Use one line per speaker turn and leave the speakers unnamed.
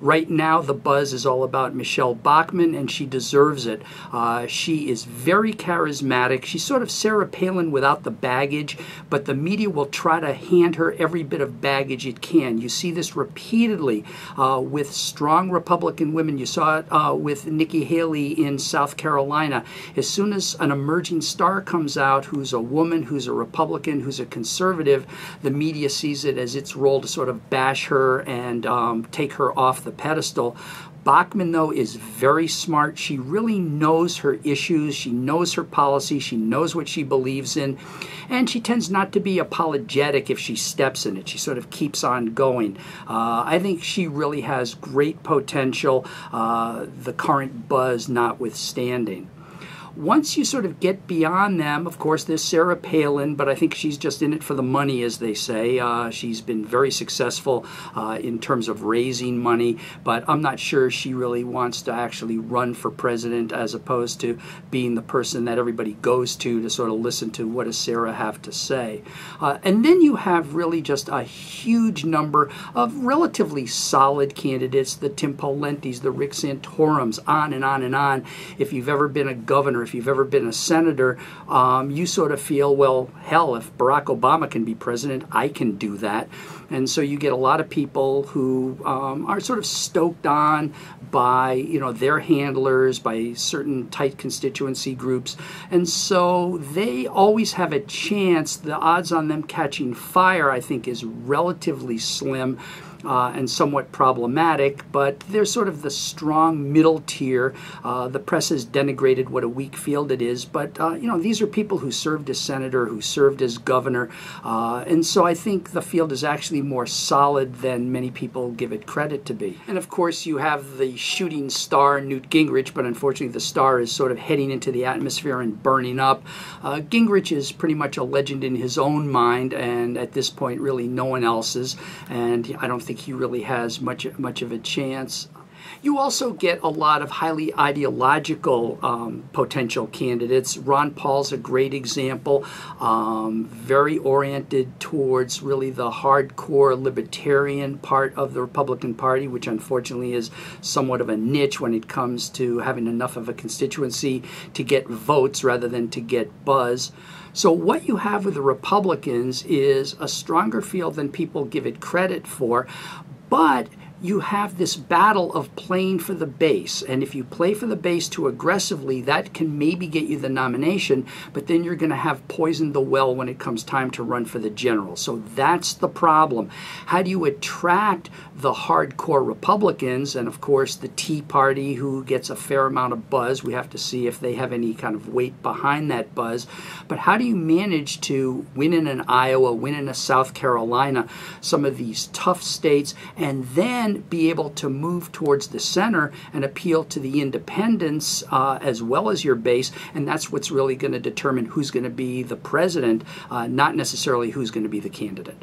Right now, the buzz is all about Michelle Bachmann, and she deserves it. She is very charismatic. She's sort of Sarah Palin without the baggage, but the media will try to hand her every bit of baggage it can. You see this repeatedly with strong Republican women. You saw it with Nikki Haley in South Carolina. As soon as an emerging star comes out who's a woman, who's a Republican, who's a conservative, the media sees it as its role to sort of bash her and take her off the pedestal. Bachmann, though, is very smart. She really knows her issues. She knows her policy. She knows what she believes in. And she tends not to be apologetic if she steps in it. She sort of keeps on going. I think she really has great potential, the current buzz notwithstanding. Once you sort of get beyond them, of course, there's Sarah Palin, but I think she's just in it for the money, as they say. She's been very successful in terms of raising money, but I'm not sure she really wants to actually run for president as opposed to being the person that everybody goes to sort of listen to what does Sarah have to say. And then you have really just a huge number of relatively solid candidates, the Tim Pawlenty's, the Rick Santorums, on and on and on. If you've ever been a governor, if you've ever been a senator, you sort of feel, well, hell, if Barack Obama can be president, I can do that. And so you get a lot of people who are sort of stoked on by, you know, their handlers, by certain tight constituency groups. And so they always have a chance. The odds on them catching fire, I think, is relatively slim. And somewhat problematic, but they're sort of the strong middle tier. The press has denigrated what a weak field it is, but you know, these are people who served as senator, who served as governor, and so I think the field is actually more solid than many people give it credit to be. And of course, you have the shooting star Newt Gingrich, but unfortunately, the star is sort of heading into the atmosphere and burning up. Gingrich is pretty much a legend in his own mind, and at this point, really no one else's. And I don't think he really has much of a chance. You also get a lot of highly ideological potential candidates. Ron Paul's a great example, very oriented towards really the hardcore libertarian part of the Republican Party, which unfortunately is somewhat of a niche when it comes to having enough of a constituency to get votes rather than to get buzz. So what you have with the Republicans is a stronger field than people give it credit for, but you have this battle of playing for the base. And if you play for the base too aggressively, that can maybe get you the nomination, but then you're going to have poisoned the well when it comes time to run for the general. So that's the problem. How do you attract the hardcore Republicans and, of course, the Tea Party, who gets a fair amount of buzz? We have to see if they have any kind of weight behind that buzz. But how do you manage to win in an Iowa, win in a South Carolina, some of these tough states, and then be able to move towards the center and appeal to the independents as well as your base? And that's what's really going to determine who's going to be the president, not necessarily who's going to be the candidate.